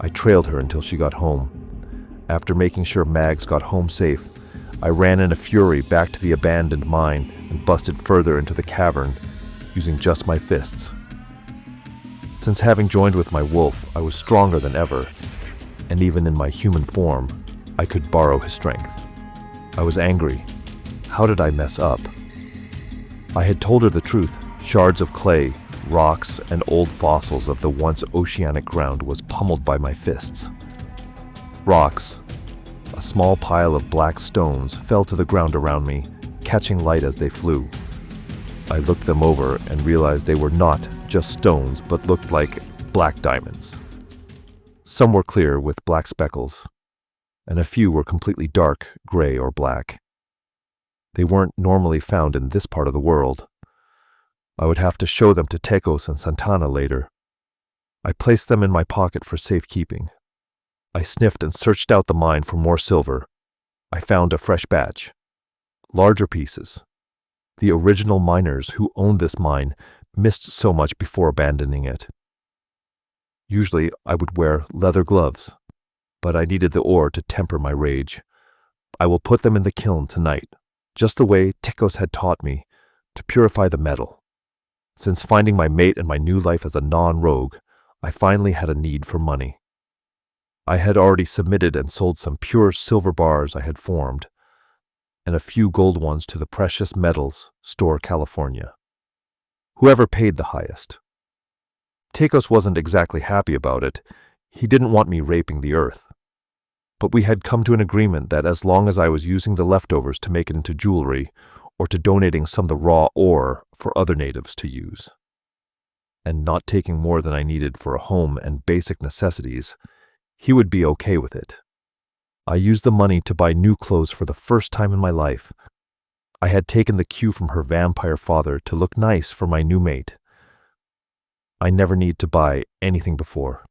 I trailed her until she got home. After making sure Mags got home safe, I ran in a fury back to the abandoned mine and busted further into the cavern, using just my fists. Since having joined with my wolf, I was stronger than ever, and even in my human form, I could borrow his strength. I was angry. How did I mess up? I had told her the truth. Shards of clay, rocks, and old fossils of the once oceanic ground was pummeled by my fists. Rocks, a small pile of black stones, fell to the ground around me, catching light as they flew. I looked them over and realized they were not just stones, but looked like black diamonds. Some were clear with black speckles, and a few were completely dark, gray, or black. They weren't normally found in this part of the world. I would have to show them to Tecos and Santana later. I placed them in my pocket for safekeeping. I sniffed and searched out the mine for more silver. I found a fresh batch. Larger pieces. The original miners who owned this mine missed so much before abandoning it. Usually I would wear leather gloves, but I needed the ore to temper my rage. I will put them in the kiln tonight, just the way Tecos had taught me, to purify the metal. Since finding my mate and my new life as a non-rogue, I finally had a need for money. I had already submitted and sold some pure silver bars I had formed, and a few gold ones to the Precious Metals Store, California. Whoever paid the highest. Tecos wasn't exactly happy about it. He didn't want me raping the earth. But we had come to an agreement that as long as I was using the leftovers to make it into jewelry, or to donating some of the raw ore for other natives to use, and not taking more than I needed for a home and basic necessities, he would be okay with it. I used the money to buy new clothes for the first time in my life. I had taken the cue from her vampire father to look nice for my new mate. I never need to buy anything before.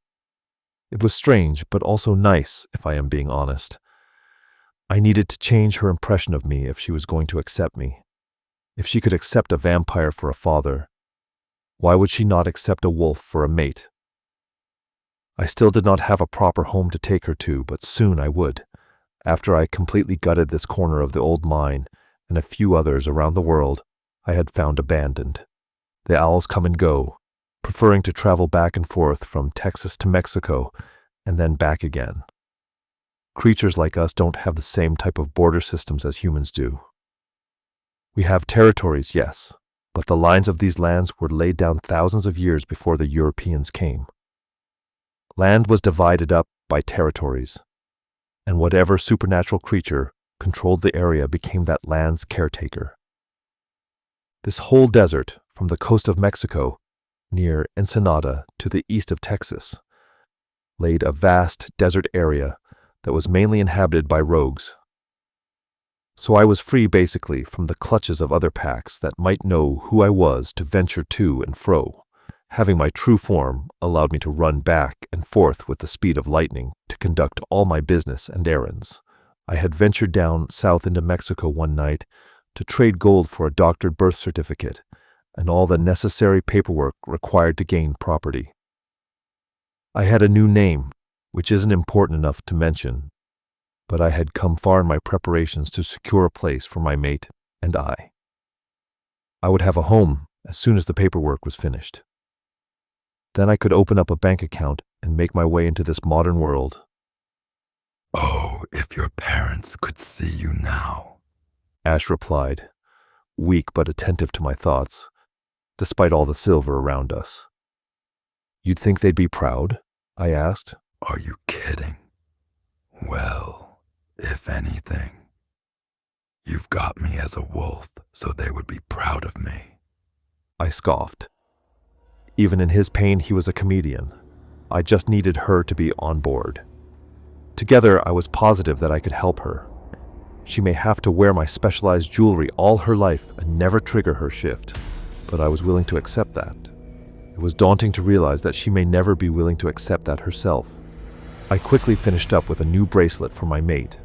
It was strange, but also nice, if I am being honest. I needed to change her impression of me if she was going to accept me. If she could accept a vampire for a father, why would she not accept a wolf for a mate? I still did not have a proper home to take her to, but soon I would, after I completely gutted this corner of the old mine and a few others around the world I had found abandoned. The owls come and go, preferring to travel back and forth from Texas to Mexico and then back again. Creatures like us don't have the same type of border systems as humans do. We have territories, yes, but the lines of these lands were laid down thousands of years before the Europeans came. Land was divided up by territories, and whatever supernatural creature controlled the area became that land's caretaker. This whole desert, from the coast of Mexico, near Ensenada, to the east of Texas, laid a vast desert area that was mainly inhabited by rogues. So I was free basically from the clutches of other packs that might know who I was to venture to and fro. Having my true form allowed me to run back and forth with the speed of lightning to conduct all my business and errands. I had ventured down south into Mexico one night to trade gold for a doctored birth certificate and all the necessary paperwork required to gain property. I had a new name, which isn't important enough to mention, but I had come far in my preparations to secure a place for my mate and I. I would have a home as soon as the paperwork was finished. Then I could open up a bank account and make my way into this modern world. "Oh, if your parents could see you now," Ash replied, weak but attentive to my thoughts, despite all the silver around us. "You'd think they'd be proud?" I asked. "Are you kidding? Well, if anything, you've got me as a wolf, so they would be proud of me," I scoffed. Even in his pain, he was a comedian. I just needed her to be on board. Together, I was positive that I could help her. She may have to wear my specialized jewelry all her life and never trigger her shift, but I was willing to accept that. It was daunting to realize that she may never be willing to accept that herself. I quickly finished up with a new bracelet for my mate.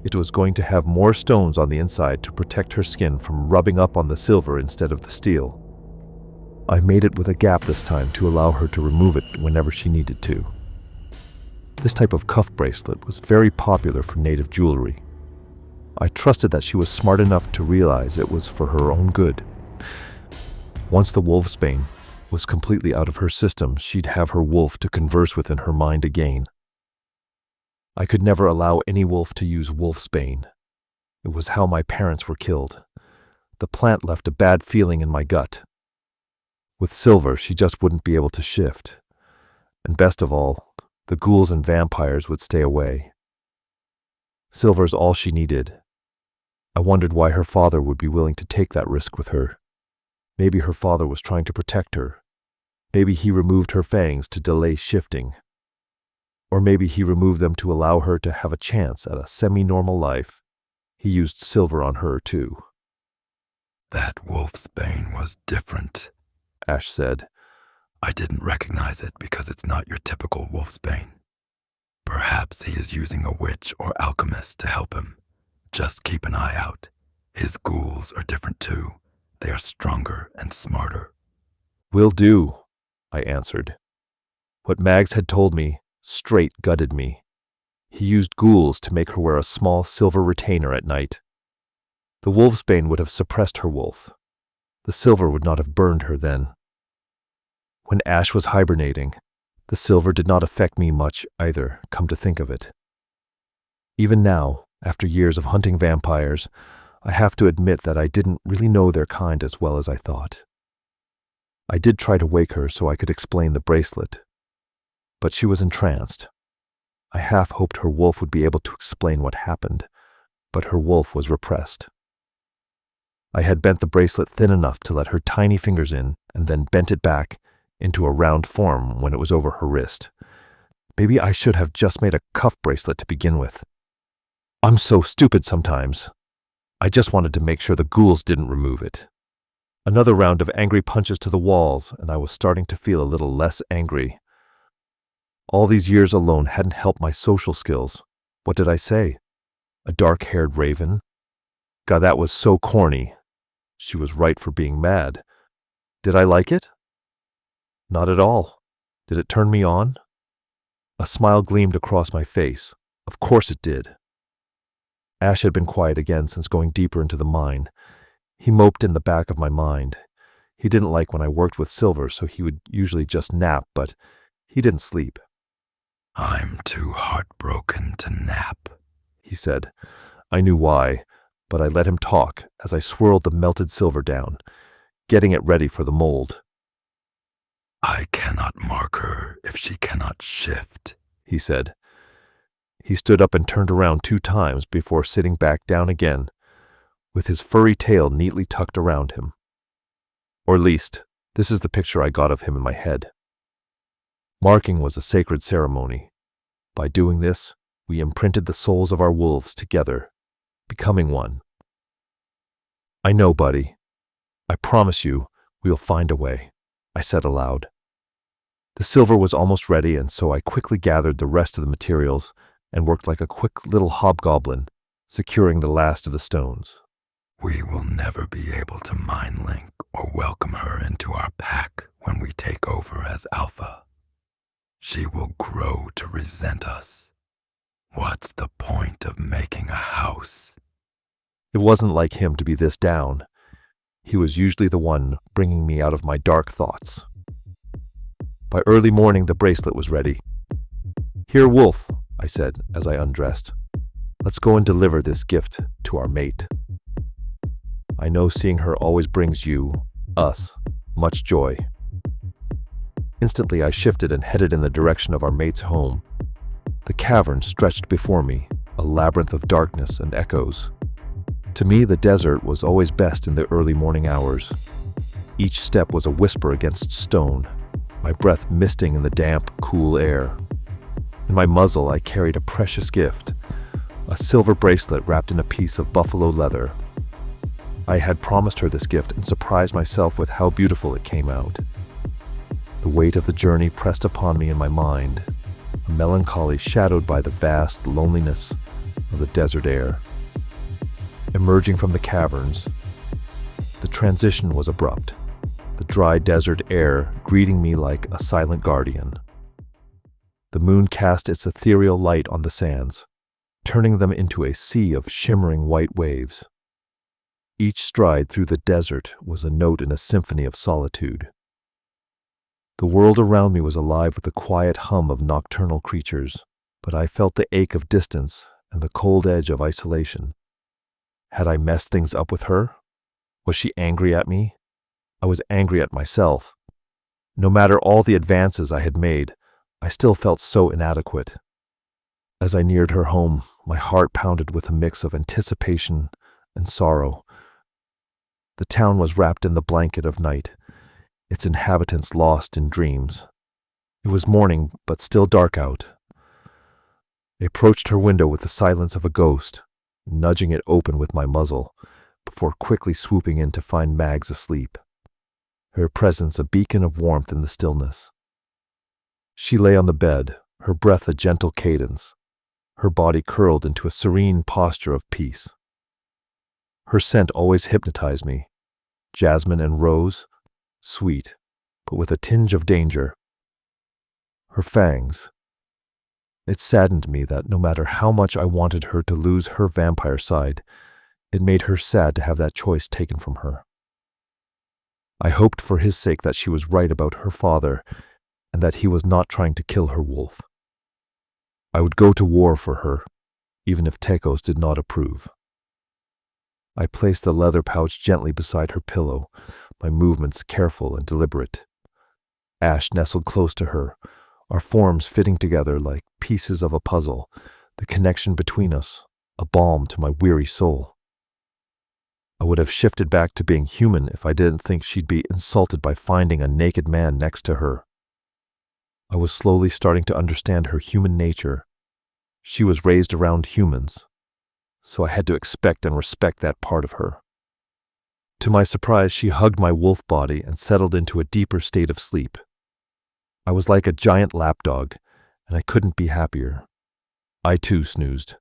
It was going to have more stones on the inside to protect her skin from rubbing up on the silver instead of the steel. I made it with a gap this time to allow her to remove it whenever she needed to. This type of cuff bracelet was very popular for native jewelry. I trusted that she was smart enough to realize it was for her own good. Once the wolfsbane was completely out of her system, she'd have her wolf to converse with in her mind again. I could never allow any wolf to use wolfsbane. It was how my parents were killed. The plant left a bad feeling in my gut. With Silver, she just wouldn't be able to shift. And best of all, the ghouls and vampires would stay away. Silver's all she needed. I wondered why her father would be willing to take that risk with her. Maybe her father was trying to protect her. Maybe he removed her fangs to delay shifting. Or maybe he removed them to allow her to have a chance at a semi-normal life. He used Silver on her, too. That wolf's bane was different, Ash said. I didn't recognize it because it's not your typical wolf's bane. Perhaps he is using a witch or alchemist to help him. Just keep an eye out. His ghouls are different too. They are stronger and smarter. Will do, I answered. What Mags had told me straight gutted me. He used ghouls to make her wear a small silver retainer at night. The wolfsbane would have suppressed her wolf. The silver would not have burned her then. When Ash was hibernating, the silver did not affect me much either, come to think of it. Even now, after years of hunting vampires, I have to admit that I didn't really know their kind as well as I thought. I did try to wake her so I could explain the bracelet, but she was entranced. I half hoped her wolf would be able to explain what happened, but her wolf was repressed. I had bent the bracelet thin enough to let her tiny fingers in, and then bent it back into a round form when it was over her wrist. Maybe I should have just made a cuff bracelet to begin with. I'm so stupid sometimes. I just wanted to make sure the ghouls didn't remove it. Another round of angry punches to the walls, and I was starting to feel a little less angry. All these years alone hadn't helped my social skills. What did I say? A dark-haired raven? God, that was so corny. She was right for being mad. Did I like it? Not at all. Did it turn me on? A smile gleamed across my face. Of course it did. Ash had been quiet again since going deeper into the mine. He moped in the back of my mind. He didn't like when I worked with Silver, so he would usually just nap, but he didn't sleep. I'm too heartbroken to nap, he said. I knew why, but I let him talk as I swirled the melted silver down, getting it ready for the mold. I cannot mark her if she cannot shift, he said. He stood up and turned around 2 times before sitting back down again, with his furry tail neatly tucked around him. Or at least, this is the picture I got of him in my head. Marking was a sacred ceremony. By doing this, we imprinted the souls of our wolves together, becoming one. I know, buddy. I promise you, we'll find a way, I said aloud. The silver was almost ready, and so I quickly gathered the rest of the materials and worked like a quick little hobgoblin, securing the last of the stones. We will never be able to mind link or welcome her into our pack when we take over as Alpha. She will grow to resent us. What's the point of making a house? It wasn't like him to be this down. He was usually the one bringing me out of my dark thoughts. By early morning, the bracelet was ready. Here, Wolf, I said as I undressed. Let's go and deliver this gift to our mate. I know seeing her always brings you, us, much joy. Instantly, I shifted and headed in the direction of our mate's home. The cavern stretched before me, a labyrinth of darkness and echoes. To me, the desert was always best in the early morning hours. Each step was a whisper against stone, my breath misting in the damp, cool air. In my muzzle, I carried a precious gift, a silver bracelet wrapped in a piece of buffalo leather. I had promised her this gift and surprised myself with how beautiful it came out. The weight of the journey pressed upon me in my mind, a melancholy shadowed by the vast loneliness of the desert air. Emerging from the caverns, the transition was abrupt, the dry desert air greeting me like a silent guardian. The moon cast its ethereal light on the sands, turning them into a sea of shimmering white waves. Each stride through the desert was a note in a symphony of solitude. The world around me was alive with the quiet hum of nocturnal creatures, but I felt the ache of distance and the cold edge of isolation. Had I messed things up with her? Was she angry at me? I was angry at myself. No matter all the advances I had made, I still felt so inadequate. As I neared her home, my heart pounded with a mix of anticipation and sorrow. The town was wrapped in the blanket of night, its inhabitants lost in dreams. It was morning, but still dark out. I approached her window with the silence of a ghost, nudging it open with my muzzle, before quickly swooping in to find Mags asleep, her presence a beacon of warmth in the stillness. She lay on the bed, her breath a gentle cadence, her body curled into a serene posture of peace. Her scent always hypnotized me, jasmine and rose, sweet, but with a tinge of danger. Her fangs. It saddened me that no matter how much I wanted her to lose her vampire side, it made her sad to have that choice taken from her. I hoped for his sake that she was right about her father and that he was not trying to kill her wolf. I would go to war for her, even if Tekos did not approve. I placed the leather pouch gently beside her pillow, my movements careful and deliberate. Ash nestled close to her, our forms fitting together like pieces of a puzzle, the connection between us, a balm to my weary soul. I would have shifted back to being human if I didn't think she'd be insulted by finding a naked man next to her. I was slowly starting to understand her human nature. She was raised around humans, so I had to expect and respect that part of her. To my surprise, she hugged my wolf body and settled into a deeper state of sleep. I was like a giant lapdog, and I couldn't be happier. I too snoozed.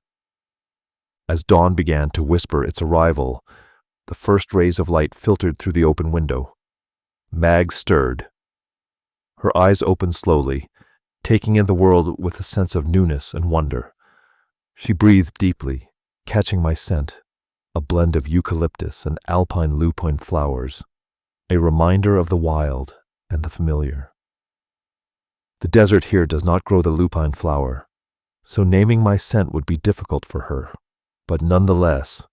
As dawn began to whisper its arrival, the first rays of light filtered through the open window. Mag stirred. Her eyes opened slowly, taking in the world with a sense of newness and wonder. She breathed deeply, catching my scent, a blend of eucalyptus and alpine lupine flowers, a reminder of the wild and the familiar. The desert here does not grow the lupine flower, so naming my scent would be difficult for her, but nonetheless,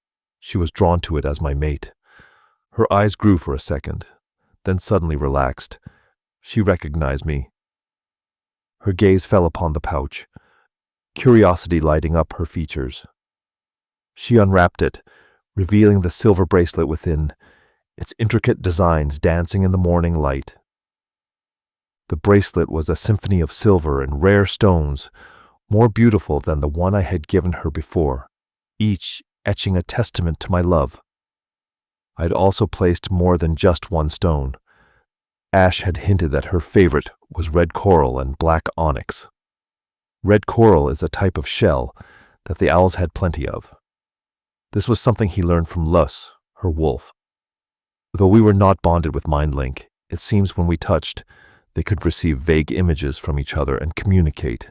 she was drawn to it as my mate. Her eyes grew for a second, then suddenly relaxed. She recognized me. Her gaze fell upon the pouch, curiosity lighting up her features. She unwrapped it, revealing the silver bracelet within, its intricate designs dancing in the morning light. The bracelet was a symphony of silver and rare stones, more beautiful than the one I had given her before, each etching a testament to my love. I had also placed more than just one stone. Ash had hinted that her favorite was red coral and black onyx. Red coral is a type of shell that the owls had plenty of. This was something he learned from Lus, her wolf. Though we were not bonded with Mind Link, it seems when we touched, they could receive vague images from each other and communicate.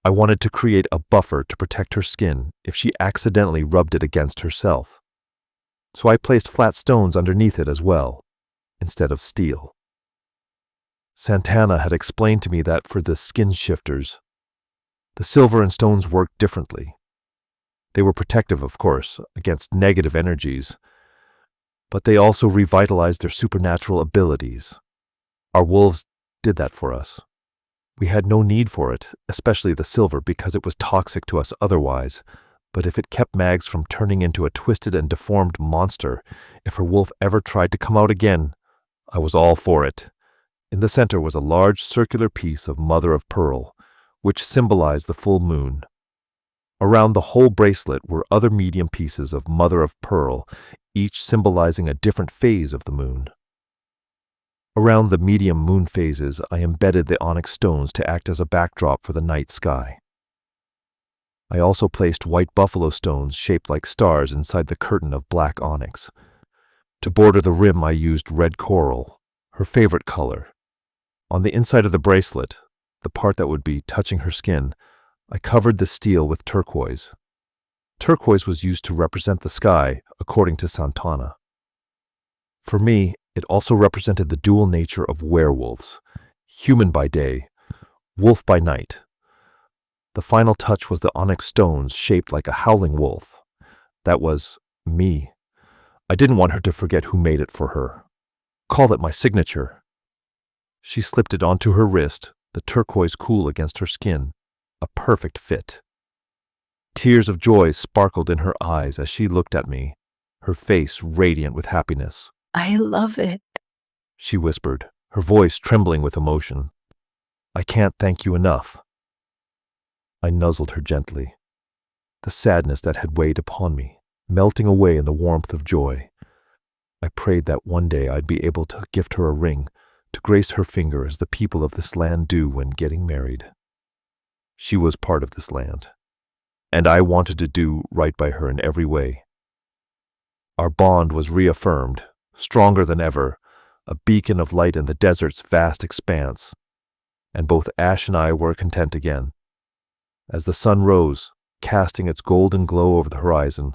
I wanted to create a buffer to protect her skin if she accidentally rubbed it against herself. So I placed flat stones underneath it as well, instead of steel. Santana had explained to me that for the skin shifters, the silver and stones worked differently. They were protective, of course, against negative energies, but they also revitalized their supernatural abilities. Our wolves did that for us. We had no need for it, especially the silver, because it was toxic to us otherwise, but if it kept Mags from turning into a twisted and deformed monster, if her wolf ever tried to come out again, I was all for it. In the center was a large circular piece of mother of pearl, which symbolized the full moon. Around the whole bracelet were other medium pieces of mother of pearl, each symbolizing a different phase of the moon. Around the medium moon phases, I embedded the onyx stones to act as a backdrop for the night sky. I also placed white buffalo stones shaped like stars inside the curtain of black onyx. To border the rim, I used red coral, her favorite color. On the inside of the bracelet, the part that would be touching her skin, I covered the steel with turquoise. Turquoise was used to represent the sky, according to Santana. For me, it also represented the dual nature of werewolves, human by day, wolf by night. The final touch was the onyx stones shaped like a howling wolf. That was me. I didn't want her to forget who made it for her. Call it my signature. She slipped it onto her wrist, the turquoise cool against her skin, a perfect fit. Tears of joy sparkled in her eyes as she looked at me, her face radiant with happiness. I love it, she whispered, her voice trembling with emotion. I can't thank you enough. I nuzzled her gently. The sadness that had weighed upon me, melting away in the warmth of joy. I prayed that one day I'd be able to gift her a ring to grace her finger as the people of this land do when getting married. She was part of this land, and I wanted to do right by her in every way. Our bond was reaffirmed, stronger than ever, a beacon of light in the desert's vast expanse, and both Ash and I were content again. As the sun rose, casting its golden glow over the horizon,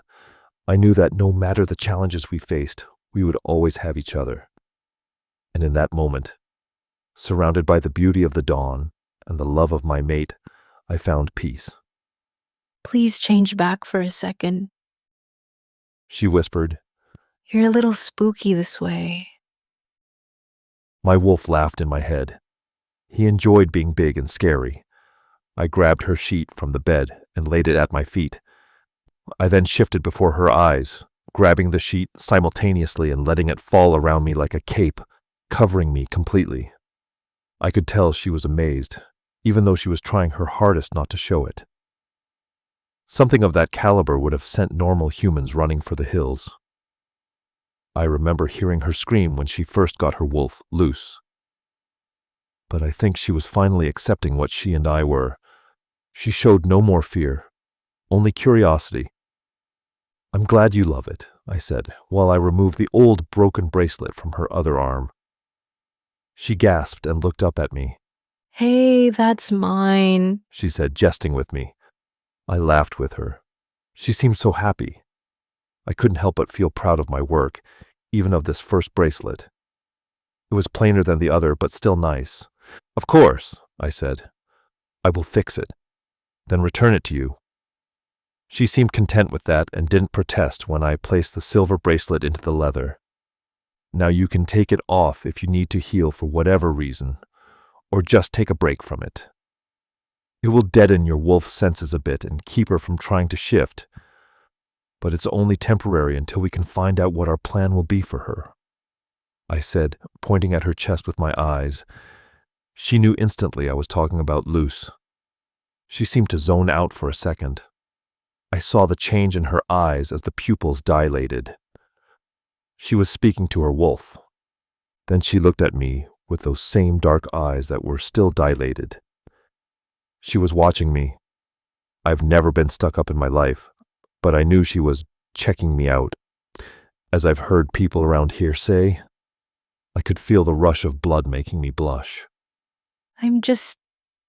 I knew that no matter the challenges we faced, we would always have each other. And in that moment, surrounded by the beauty of the dawn and the love of my mate, I found peace. Please change back for a second. She whispered. You're a little spooky this way. My wolf laughed in my head. He enjoyed being big and scary. I grabbed her sheet from the bed and laid it at my feet. I then shifted before her eyes, grabbing the sheet simultaneously and letting it fall around me like a cape, covering me completely. I could tell she was amazed, even though she was trying her hardest not to show it. Something of that caliber would have sent normal humans running for the hills. I remember hearing her scream when she first got her wolf loose. But I think she was finally accepting what she and I were. She showed no more fear, only curiosity. I'm glad you love it, I said, while I removed the old broken bracelet from her other arm. She gasped and looked up at me. Hey, that's mine, she said, jesting with me. I laughed with her. She seemed so happy. I couldn't help but feel proud of my work, even of this first bracelet. It was plainer than the other, but still nice. Of course, I said. I will fix it, then return it to you. She seemed content with that and didn't protest when I placed the silver bracelet into the leather. Now you can take it off if you need to heal for whatever reason, or just take a break from it. It will deaden your wolf's senses a bit and keep her from trying to shift, but it's only temporary until we can find out what our plan will be for her, I said, pointing at her chest with my eyes. She knew instantly I was talking about Luce. She seemed to zone out for a second. I saw the change in her eyes as the pupils dilated. She was speaking to her wolf. Then she looked at me with those same dark eyes that were still dilated. She was watching me. I've never been stuck up in my life, but I knew she was checking me out. As I've heard people around here say, I could feel the rush of blood making me blush. I'm just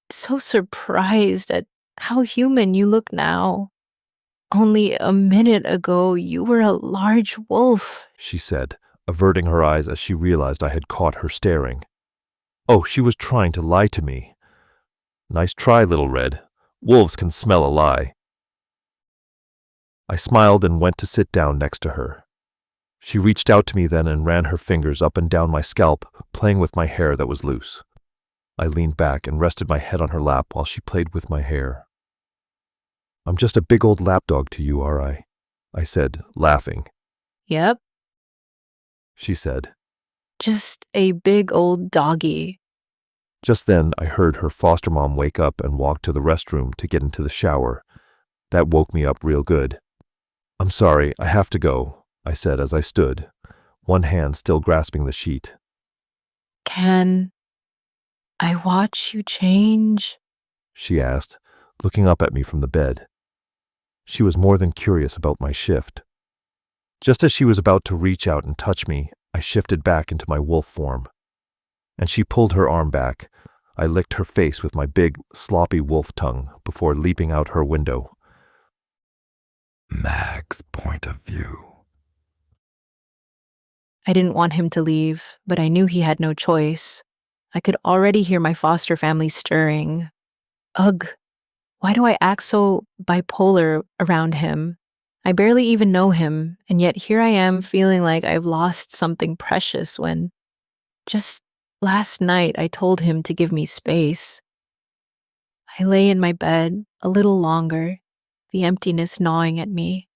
so surprised at how human you look now. Only a minute ago, you were a large wolf, she said, averting her eyes as she realized I had caught her staring. Oh, she was trying to lie to me. Nice try, Little Red. Wolves can smell a lie. I smiled and went to sit down next to her. She reached out to me then and ran her fingers up and down my scalp, playing with my hair that was loose. I leaned back and rested my head on her lap while she played with my hair. I'm just a big old lapdog to you, are I? I said, laughing. Yep. She said. Just a big old doggy. Just then, I heard her foster mom wake up and walk to the restroom to get into the shower. That woke me up real good. I'm sorry, I have to go, I said as I stood, one hand still grasping the sheet. Can I watch you change? She asked, looking up at me from the bed. She was more than curious about my shift. Just as she was about to reach out and touch me, I shifted back into my wolf form. And she pulled her arm back, I licked her face with my big, sloppy wolf tongue before leaping out her window. Mag's point of view. I didn't want him to leave, but I knew he had no choice. I could already hear my foster family stirring. Ugh, why do I act so bipolar around him? I barely even know him, and yet here I am feeling like I've lost something precious when just last night I told him to give me space. I lay in my bed a little longer, the emptiness gnawing at me.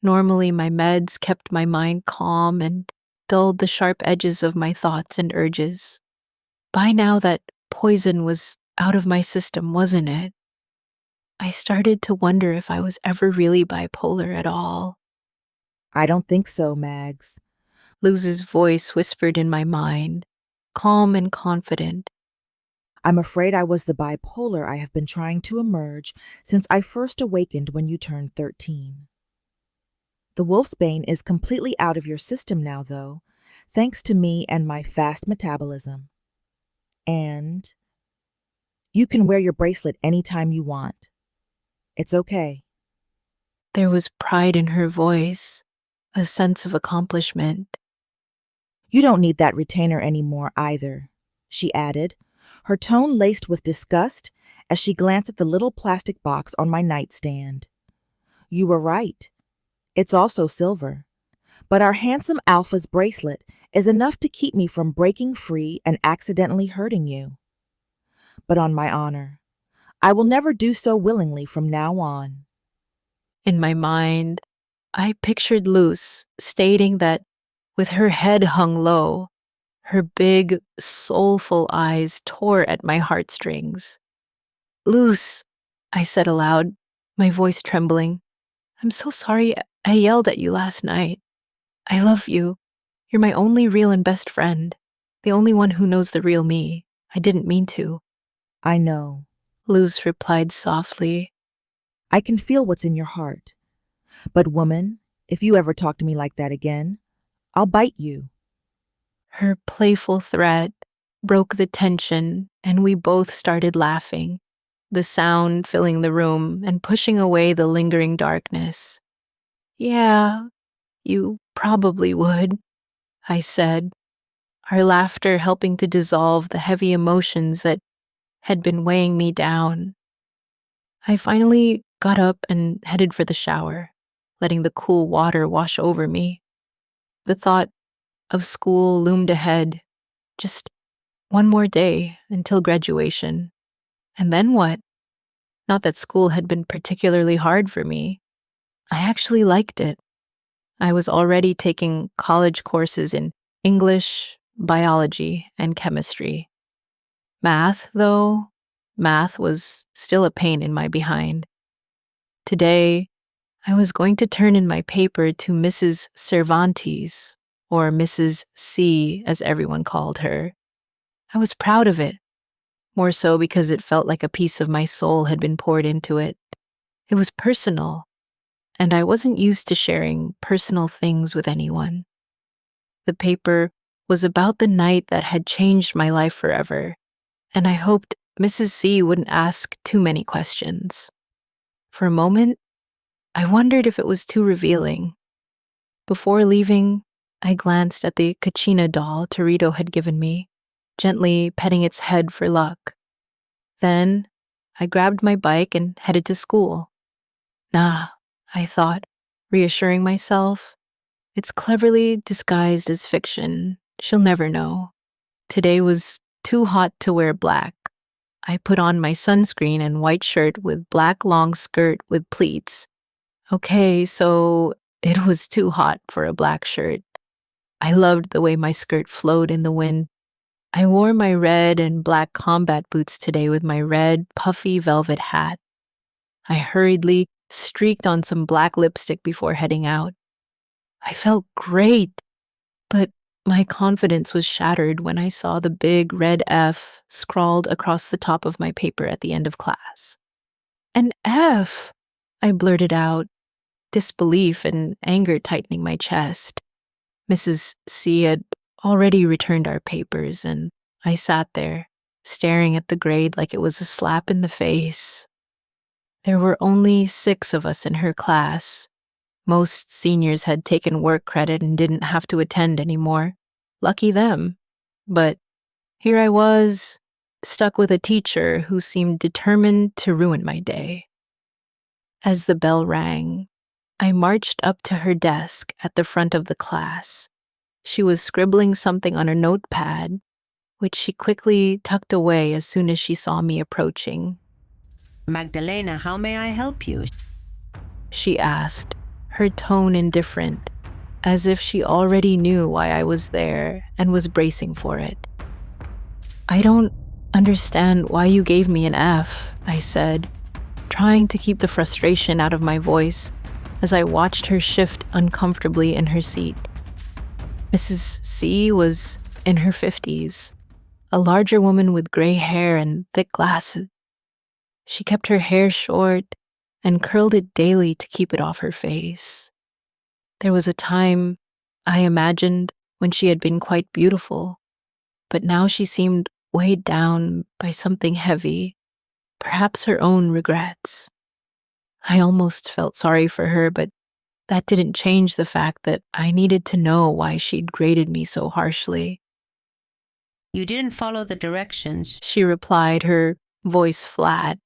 Normally, my meds kept my mind calm and dulled the sharp edges of my thoughts and urges. By now, that poison was out of my system, wasn't it? I started to wonder if I was ever really bipolar at all. I don't think so, Mags. Luz's voice whispered in my mind, calm and confident. I'm afraid I was the bipolar I have been trying to emerge since I first awakened when you turned 13. The wolfsbane is completely out of your system now, though, thanks to me and my fast metabolism. And you can wear your bracelet anytime you want. It's okay. There was pride in her voice, a sense of accomplishment. You don't need that retainer anymore either, she added, her tone laced with disgust as she glanced at the little plastic box on my nightstand. You were right. It's also silver. But our handsome Alpha's bracelet is enough to keep me from breaking free and accidentally hurting you. But on my honor, I will never do so willingly from now on. In my mind, I pictured Luz stating that with her head hung low, her big, soulful eyes tore at my heartstrings. Luz, I said aloud, my voice trembling. I'm so sorry I yelled at you last night. I love you. You're my only real and best friend. The only one who knows the real me. I didn't mean to. I know, Luz replied softly. I can feel what's in your heart. But woman, if you ever talk to me like that again, I'll bite you. Her playful threat broke the tension, and we both started laughing, the sound filling the room and pushing away the lingering darkness. Yeah, you probably would, I said, our laughter helping to dissolve the heavy emotions that had been weighing me down. I finally got up and headed for the shower, letting the cool water wash over me. The thought of school loomed ahead, just one more day until graduation. And then what? Not that school had been particularly hard for me. I actually liked it. I was already taking college courses in English, biology, and chemistry. Math, though, math was still a pain in my behind. Today, I was going to turn in my paper to Mrs. Cervantes, or Mrs. C, as everyone called her. I was proud of it, more so because it felt like a piece of my soul had been poured into it. It was personal, and I wasn't used to sharing personal things with anyone. The paper was about the night that had changed my life forever, and I hoped Mrs. C wouldn't ask too many questions. For a moment, I wondered if it was too revealing. Before leaving, I glanced at the Kachina doll Torito had given me, gently petting its head for luck. Then, I grabbed my bike and headed to school. Nah, I thought, reassuring myself. It's cleverly disguised as fiction. She'll never know. Today was too hot to wear black. I put on my sunscreen and white shirt with black long skirt with pleats. Okay, so it was too hot for a black shirt. I loved the way my skirt flowed in the wind. I wore my red and black combat boots today with my red, puffy velvet hat. I hurriedly streaked on some black lipstick before heading out. I felt great, but my confidence was shattered when I saw the big red F scrawled across the top of my paper at the end of class. An F! I blurted out, disbelief and anger tightening my chest. Mrs. C had already returned our papers, and I sat there, staring at the grade like it was a slap in the face. There were only 6 of us in her class. Most seniors had taken work credit and didn't have to attend anymore. Lucky them. But here I was, stuck with a teacher who seemed determined to ruin my day. As the bell rang, I marched up to her desk at the front of the class. She was scribbling something on a notepad, which she quickly tucked away as soon as she saw me approaching. Magdalena, how may I help you? She asked, her tone indifferent, as if she already knew why I was there and was bracing for it. I don't understand why you gave me an F, I said, trying to keep the frustration out of my voice as I watched her shift uncomfortably in her seat. Mrs. C was in her 50s, a larger woman with gray hair and thick glasses. She kept her hair short and curled it daily to keep it off her face. There was a time, I imagined, when she had been quite beautiful, but now she seemed weighed down by something heavy, perhaps her own regrets. I almost felt sorry for her, but that didn't change the fact that I needed to know why she'd graded me so harshly. You didn't follow the directions. She replied, her voice flat.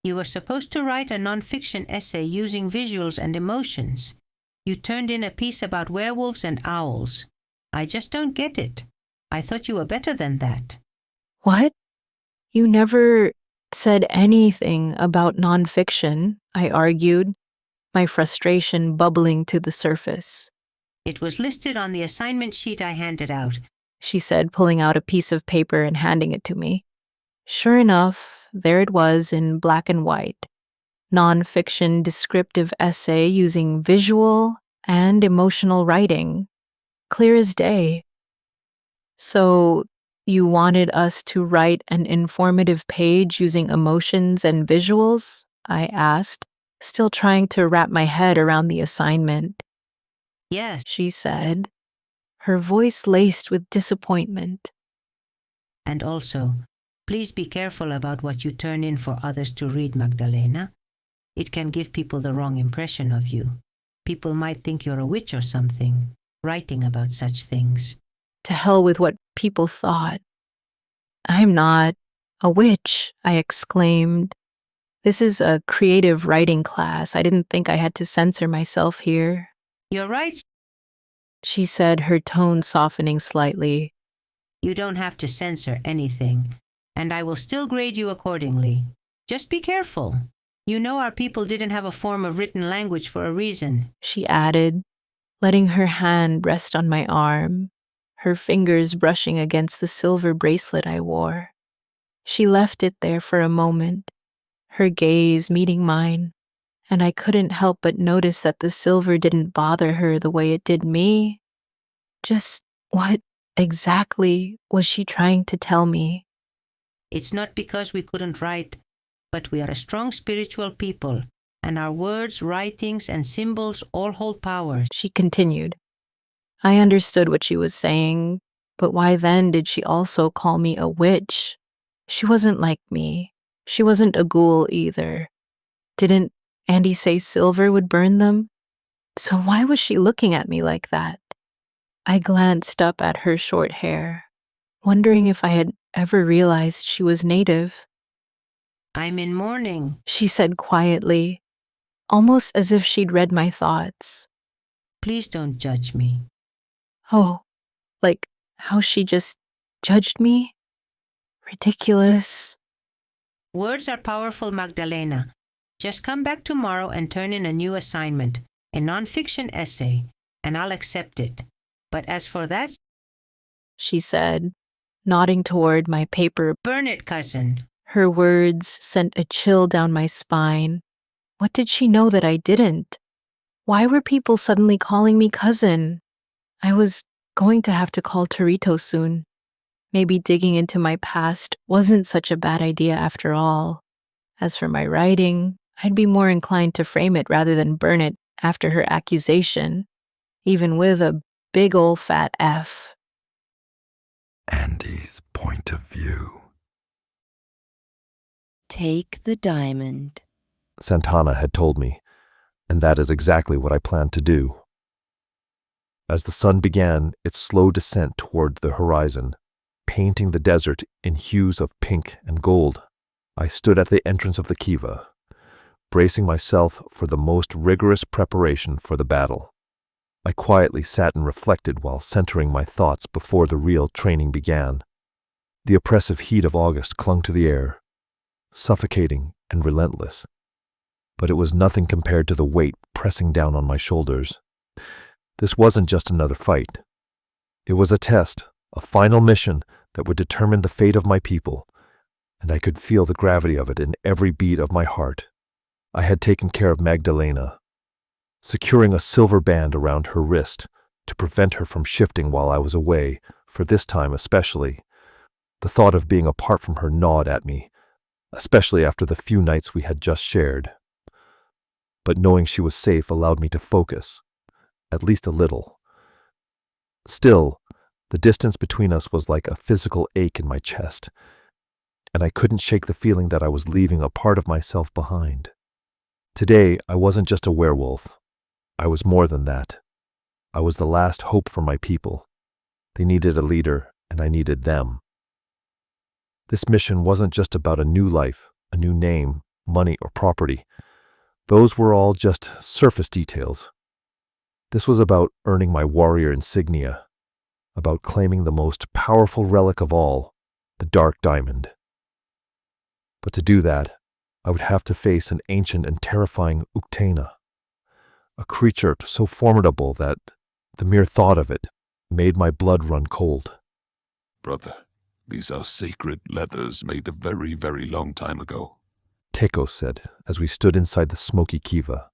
You were supposed to write a nonfiction essay using visuals and emotions. You turned in a piece about werewolves and owls. I just don't get it. I thought you were better than that. What? You never said anything about nonfiction, I argued, my frustration bubbling to the surface. It was listed on the assignment sheet I handed out, she said, pulling out a piece of paper and handing it to me. Sure enough, there it was in black and white. Nonfiction descriptive essay using visual and emotional writing. Clear as day. So, you wanted us to write an informative page using emotions and visuals? I asked, still trying to wrap my head around the assignment. Yes, she said, her voice laced with disappointment. And also, please be careful about what you turn in for others to read, Magdalena. It can give people the wrong impression of you. People might think you're a witch or something, writing about such things. To hell with what people thought. I'm not a witch, I exclaimed. This is a creative writing class. I didn't think I had to censor myself here. You're right, she said, her tone softening slightly. You don't have to censor anything, and I will still grade you accordingly. Just be careful. You know our people didn't have a form of written language for a reason, she added, letting her hand rest on my arm, her fingers brushing against the silver bracelet I wore. She left it there for a moment, her gaze meeting mine, and I couldn't help but notice that the silver didn't bother her the way it did me. Just what exactly was she trying to tell me? It's not because we couldn't write, but we are a strong spiritual people, and our words, writings, and symbols all hold power, she continued. I understood what she was saying, but why then did she also call me a witch? She wasn't like me. She wasn't a ghoul either. Didn't Andy say silver would burn them? So why was she looking at me like that? I glanced up at her short hair, wondering if I had ever realized she was native. I'm in mourning, she said quietly, almost as if she'd read my thoughts. Please don't judge me. Oh, like how she just judged me? Ridiculous. Words are powerful, Magdalena. Just come back tomorrow and turn in a new assignment, a nonfiction essay, and I'll accept it. But as for that, she said, nodding toward my paper, burn it, cousin. Her words sent a chill down my spine. What did she know that I didn't? Why were people suddenly calling me cousin? I was going to have to call Torito soon. Maybe digging into my past wasn't such a bad idea after all. As for my writing, I'd be more inclined to frame it rather than burn it after her accusation, even with a big ol' fat F. Andy's point of view. Take the diamond, Santana had told me, and that is exactly what I planned to do. As the sun began its slow descent toward the horizon, painting the desert in hues of pink and gold, I stood at the entrance of the kiva, bracing myself for the most rigorous preparation for the battle. I quietly sat and reflected while centering my thoughts before the real training began. The oppressive heat of August clung to the air, suffocating and relentless, but it was nothing compared to the weight pressing down on my shoulders. This wasn't just another fight. It was a test, a final mission that would determine the fate of my people, and I could feel the gravity of it in every beat of my heart. I had taken care of Magdalena, securing a silver band around her wrist to prevent her from shifting while I was away, for this time especially. The thought of being apart from her gnawed at me, especially after the few nights we had just shared. But knowing she was safe allowed me to focus, at least a little. Still, the distance between us was like a physical ache in my chest, and I couldn't shake the feeling that I was leaving a part of myself behind. Today, I wasn't just a werewolf. I was more than that. I was the last hope for my people. They needed a leader, and I needed them. This mission wasn't just about a new life, a new name, money, or property. Those were all just surface details. This was about earning my warrior insignia, about claiming the most powerful relic of all, the dark diamond. But to do that, I would have to face an ancient and terrifying Uktena, a creature so formidable that the mere thought of it made my blood run cold. Brother, these are sacred leathers made a very, very long time ago, Teko said as we stood inside the smoky kiva.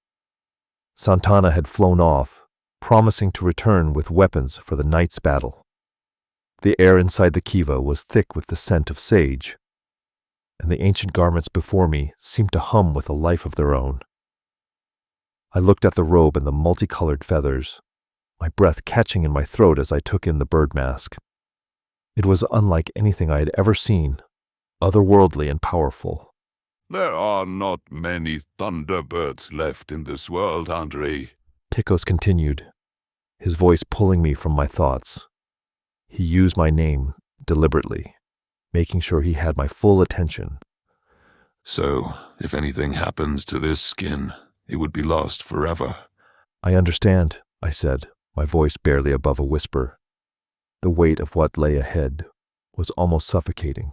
Santana had flown off, promising to return with weapons for the night's battle. The air inside the kiva was thick with the scent of sage, and the ancient garments before me seemed to hum with a life of their own. I looked at the robe and the multicolored feathers, my breath catching in my throat as I took in the bird mask. It was unlike anything I had ever seen, otherworldly and powerful. There are not many thunderbirds left in this world, Andre. Tikos continued, his voice pulling me from my thoughts. He used my name deliberately, making sure he had my full attention. So, if anything happens to this skin, it would be lost forever. I understand, I said, my voice barely above a whisper. The weight of what lay ahead was almost suffocating.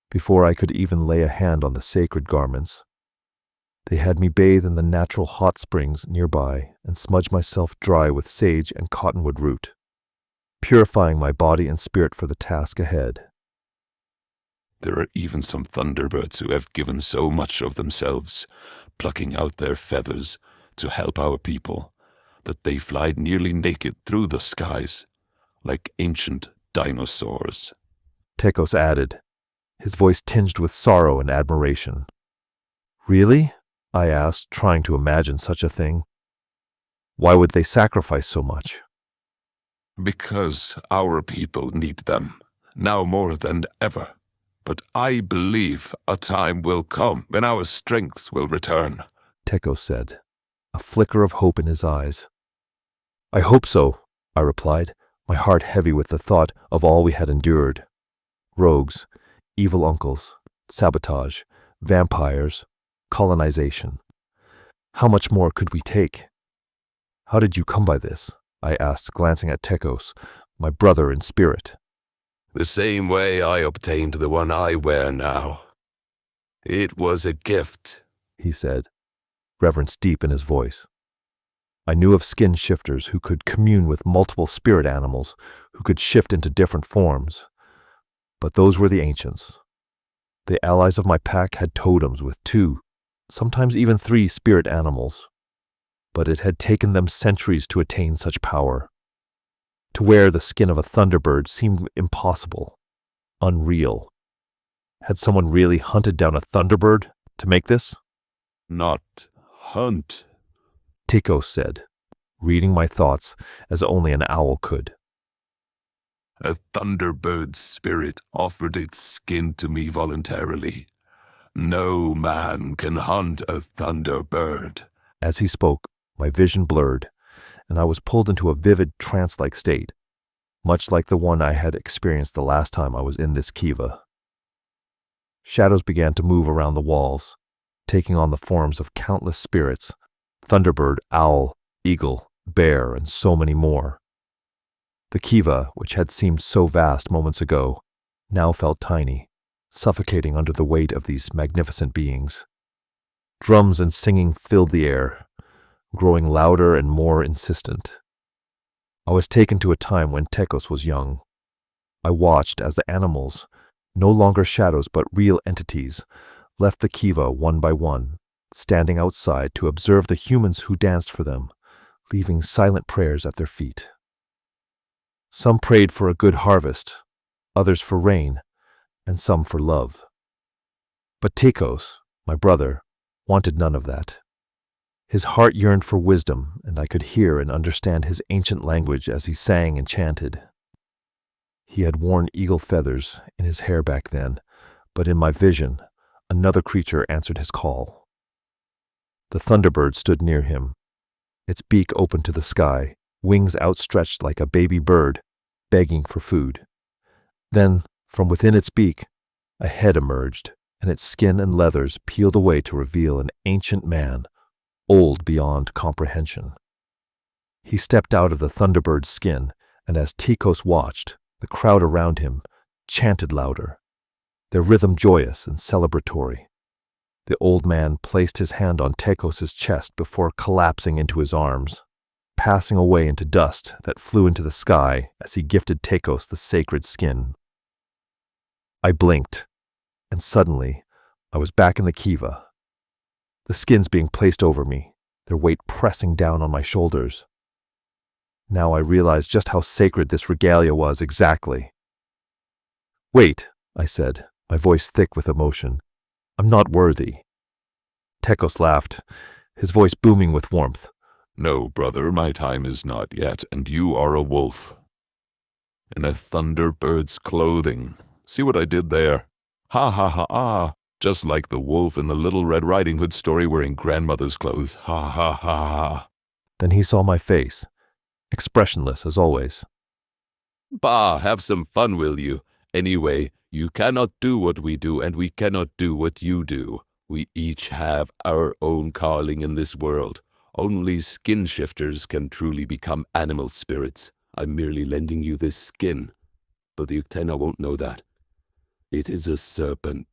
Before I could even lay a hand on the sacred garments, they had me bathe in the natural hot springs nearby and smudge myself dry with sage and cottonwood root, purifying my body and spirit for the task ahead. There are even some thunderbirds who have given so much of themselves, plucking out their feathers to help our people, that they fly nearly naked through the skies, like ancient dinosaurs. Tekos added, his voice tinged with sorrow and admiration. Really? I asked, trying to imagine such a thing. Why would they sacrifice so much? Because our people need them, now more than ever. But I believe a time will come when our strength will return, Tekos said, a flicker of hope in his eyes. I hope so, I replied, my heart heavy with the thought of all we had endured. Rogues, evil uncles, sabotage, vampires, colonization. How much more could we take? How did you come by this? I asked, glancing at Tekos, my brother in spirit. The same way I obtained the one I wear now. It was a gift, he said, reverence deep in his voice. I knew of skin shifters who could commune with multiple spirit animals, who could shift into different forms. But those were the ancients. The allies of my pack had totems with 2, sometimes even 3 spirit animals. But it had taken them centuries to attain such power. To wear the skin of a thunderbird seemed impossible, unreal. Had someone really hunted down a thunderbird to make this? Not hunt, Tikos said, reading my thoughts as only an owl could. A thunderbird's spirit offered its skin to me voluntarily. No man can hunt a thunderbird. As he spoke, my vision blurred, and I was pulled into a vivid trance-like state, much like the one I had experienced the last time I was in this kiva. Shadows began to move around the walls, taking on the forms of countless spirits, thunderbird, owl, eagle, bear, and so many more. The kiva, which had seemed so vast moments ago, now felt tiny, suffocating under the weight of these magnificent beings. Drums and singing filled the air, growing louder and more insistent. I was taken to a time when Tekos was young. I watched as the animals, no longer shadows but real entities, left the kiva one by one, standing outside to observe the humans who danced for them, leaving silent prayers at their feet. Some prayed for a good harvest, others for rain, and some for love. But Tekos, my brother, wanted none of that. His heart yearned for wisdom, and I could hear and understand his ancient language as he sang and chanted. He had worn eagle feathers in his hair back then, but in my vision, another creature answered his call. The thunderbird stood near him, its beak open to the sky, wings outstretched like a baby bird, begging for food. Then, from within its beak, a head emerged, and its skin and leathers peeled away to reveal an ancient man, old beyond comprehension. He stepped out of the thunderbird's skin, and as Tekos watched, the crowd around him chanted louder, their rhythm joyous and celebratory. The old man placed his hand on Tekos' chest before collapsing into his arms, passing away into dust that flew into the sky as he gifted Tekos the sacred skin. I blinked, and suddenly I was back in the kiva, the skins being placed over me, their weight pressing down on my shoulders. Now I realized just how sacred this regalia was exactly. "Wait," I said, my voice thick with emotion. "I'm not worthy." Tekos laughed, his voice booming with warmth. No, brother, my time is not yet, and you are a wolf. In a thunderbird's clothing. See what I did there? Ha ha ha ha! Just like the wolf in the Little Red Riding Hood story wearing grandmother's clothes. Ha ha ha ha! Then he saw my face, expressionless as always. Bah, have some fun, will you? Anyway, you cannot do what we do, and we cannot do what you do. We each have our own calling in this world. Only skin shifters can truly become animal spirits. I'm merely lending you this skin, but the Uktena won't know that. It is a serpent,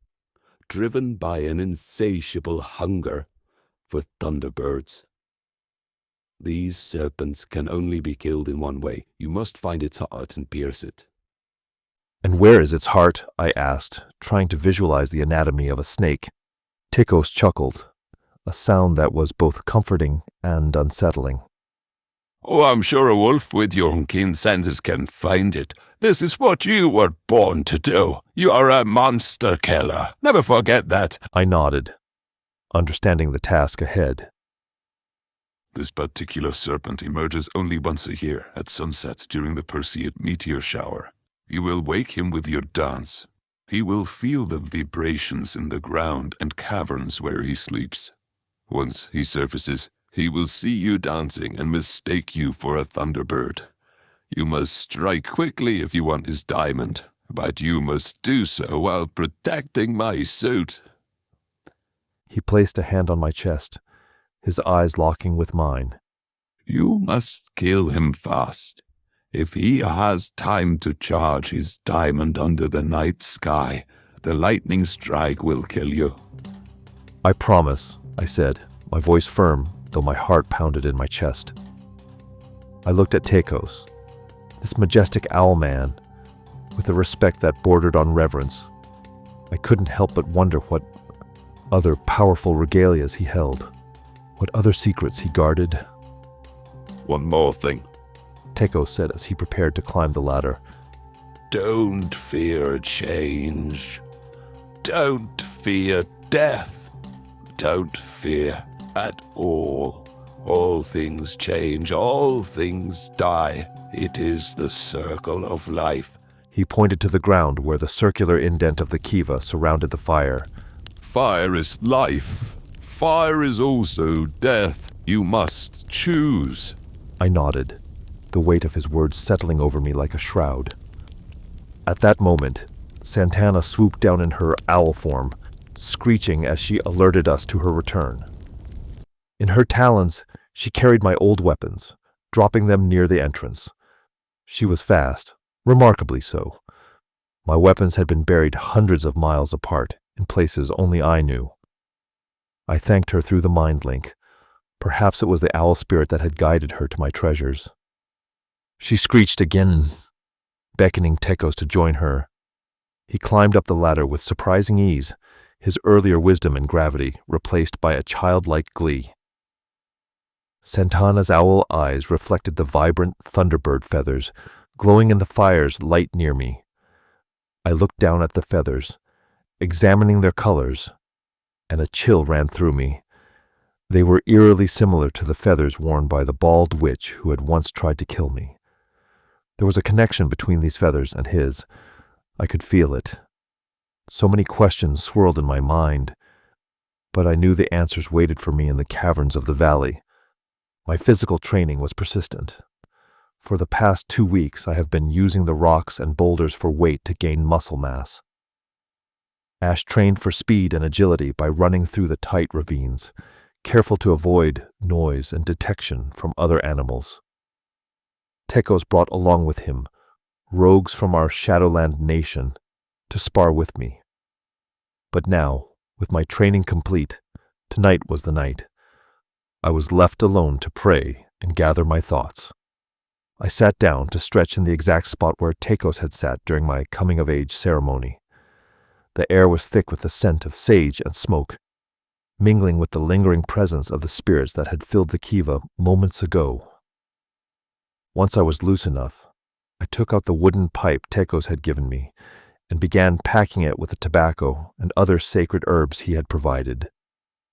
driven by an insatiable hunger for thunderbirds. These serpents can only be killed in one way. You must find its heart and pierce it. "And where is its heart?" I asked, trying to visualize the anatomy of a snake. Tekos chuckled, a sound that was both comforting and unsettling. Oh, I'm sure a wolf with your keen senses can find it. This is what you were born to do. You are a monster killer. Never forget that. I nodded, understanding the task ahead. This particular serpent emerges only once a year, at sunset during the Perseid meteor shower. You will wake him with your dance. He will feel the vibrations in the ground and caverns where he sleeps. Once he surfaces, he will see you dancing and mistake you for a thunderbird. You must strike quickly if you want his diamond, but you must do so while protecting my suit. He placed a hand on my chest, his eyes locking with mine. You must kill him fast. If he has time to charge his diamond under the night sky, the lightning strike will kill you. "I promise," I said, my voice firm, though my heart pounded in my chest. I looked at Tekos, this majestic owl man, with a respect that bordered on reverence. I couldn't help but wonder what other powerful regalias he held, what other secrets he guarded. One more thing, Tekos said as he prepared to climb the ladder. Don't fear change. Don't fear death. Don't fear at all. All things change, all things die. It is the circle of life. He pointed to the ground where the circular indent of the kiva surrounded the fire, Fire is life. Fire is also death. You must choose. I nodded, the weight of his words settling over me like a shroud. At that moment, Santana swooped down in her owl form, screeching as she alerted us to her return. In her talons, she carried my old weapons, dropping them near the entrance. She was fast, remarkably so. My weapons had been buried hundreds of miles apart, in places only I knew. I thanked her through the mind link. Perhaps it was the owl spirit that had guided her to my treasures. She screeched again, beckoning Tekos to join her. He climbed up the ladder with surprising ease, his earlier wisdom and gravity replaced by a childlike glee. Santana's owl eyes reflected the vibrant thunderbird feathers, glowing in the fire's light near me. I looked down at the feathers, examining their colors, and a chill ran through me. They were eerily similar to the feathers worn by the bald witch who had once tried to kill me. There was a connection between these feathers and his. I could feel it. So many questions swirled in my mind, but I knew the answers waited for me in the caverns of the valley. My physical training was persistent. For the past 2 weeks, I have been using the rocks and boulders for weight to gain muscle mass. Ash trained for speed and agility by running through the tight ravines, careful to avoid noise and detection from other animals. Tekos brought along with him rogues from our Shadowland nation to spar with me. But now, with my training complete, tonight was the night. I was left alone to pray and gather my thoughts. I sat down to stretch in the exact spot where Tekos had sat during my coming-of-age ceremony. The air was thick with the scent of sage and smoke, mingling with the lingering presence of the spirits that had filled the kiva moments ago. Once I was loose enough, I took out the wooden pipe Tekos had given me and began packing it with the tobacco and other sacred herbs he had provided.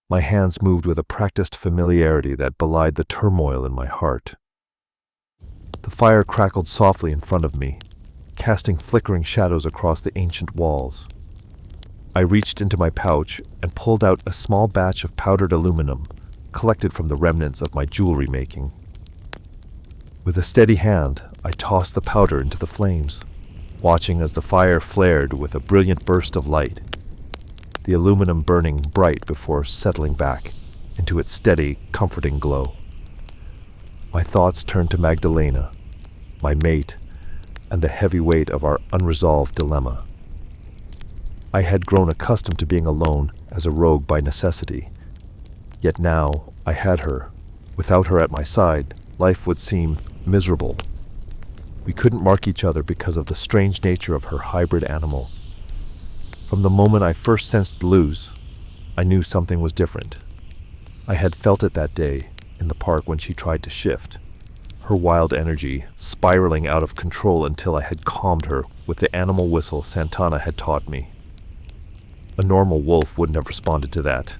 My hands moved with a practiced familiarity that belied the turmoil in my heart. The fire crackled softly in front of me, casting flickering shadows across the ancient walls. I reached into my pouch and pulled out a small batch of powdered aluminum, collected from the remnants of my jewelry making. With a steady hand, I tossed the powder into the flames, watching as the fire flared with a brilliant burst of light, the aluminum burning bright before settling back into its steady, comforting glow. My thoughts turned to Magdalena, my mate, and the heavy weight of our unresolved dilemma. I had grown accustomed to being alone as a rogue by necessity, yet now I had her. Without her at my side, life would seem miserable. We couldn't mark each other because of the strange nature of her hybrid animal. From the moment I first sensed Luz, I knew something was different. I had felt it that day in the park when she tried to shift, her wild energy spiraling out of control until I had calmed her with the animal whistle Santana had taught me. A normal wolf wouldn't have responded to that,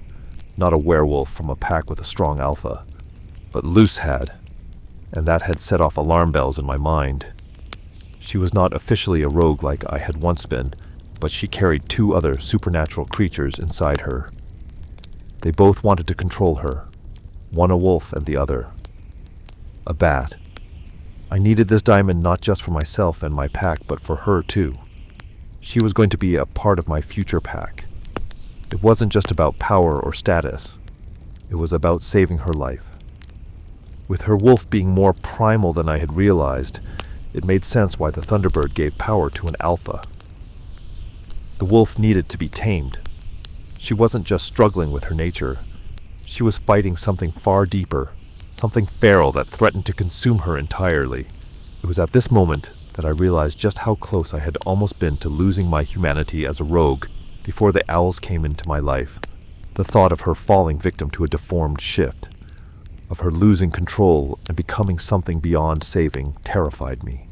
not a werewolf from a pack with a strong alpha. But Luz had, and that had set off alarm bells in my mind. She was not officially a rogue like I had once been, but she carried 2 other supernatural creatures inside her. They both wanted to control her, one a wolf and the other a bat. I needed this diamond not just for myself and my pack, but for her too. She was going to be a part of my future pack. It wasn't just about power or status. It was about saving her life. With her wolf being more primal than I had realized, it made sense why the Thunderbird gave power to an alpha. The wolf needed to be tamed. She wasn't just struggling with her nature. She was fighting something far deeper, something feral that threatened to consume her entirely. It was at this moment that I realized just how close I had almost been to losing my humanity as a rogue before the owls came into my life. The thought of her falling victim to a deformed shift, of her losing control and becoming something beyond saving, terrified me.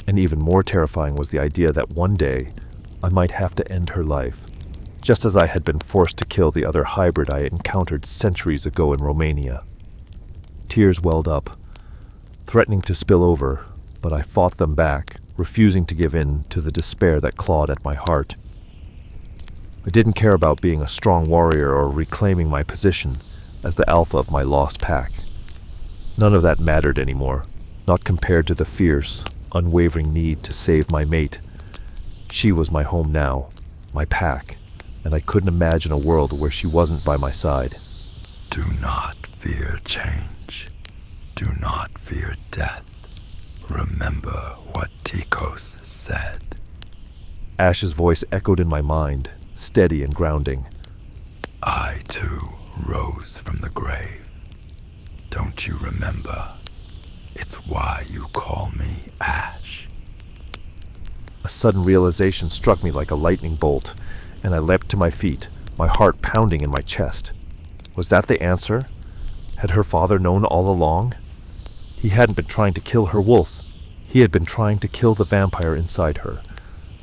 And even more terrifying was the idea that one day I might have to end her life, just as I had been forced to kill the other hybrid I had encountered centuries ago in Romania. Tears welled up, threatening to spill over, but I fought them back, refusing to give in to the despair that clawed at my heart. I didn't care about being a strong warrior or reclaiming my position as the alpha of my lost pack. None of that mattered anymore, not compared to the fierce, unwavering need to save my mate. She was my home now, my pack, and I couldn't imagine a world where she wasn't by my side. Do not fear change. Do not fear death. Remember what Tikos said. Ash's voice echoed in my mind, steady and grounding. I, too, rose from the grave. Don't you remember? It's why you call me Ash. A sudden realization struck me like a lightning bolt, and I leapt to my feet, my heart pounding in my chest. Was that the answer? Had her father known all along? He hadn't been trying to kill her wolf. He had been trying to kill the vampire inside her.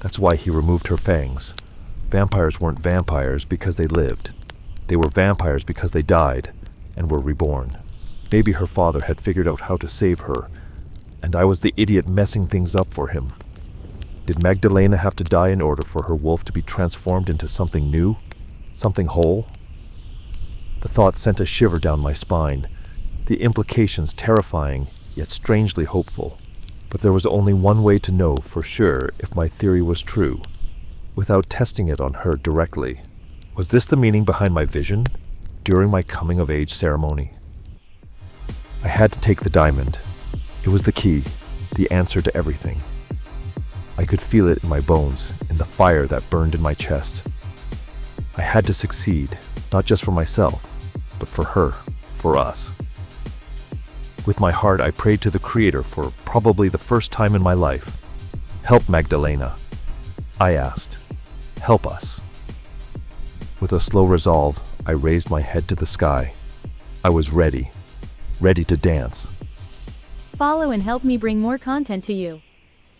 That's why he removed her fangs. Vampires weren't vampires because they lived. They were vampires because they died and were reborn. Maybe her father had figured out how to save her, and I was the idiot messing things up for him. Did Magdalena have to die in order for her wolf to be transformed into something new? Something whole? The thought sent a shiver down my spine, the implications terrifying, yet strangely hopeful. But there was only one way to know for sure if my theory was true, without testing it on her directly. Was this the meaning behind my vision during my coming-of-age ceremony? I had to take the diamond. It was the key, the answer to everything. I could feel it in my bones, in the fire that burned in my chest. I had to succeed, not just for myself, but for her, for us. With my heart, I prayed to the Creator for probably the first time in my life. Help Magdalena. I asked. Help us. With a slow resolve, I raised my head to the sky. I was ready to dance. Follow and help me bring more content to you.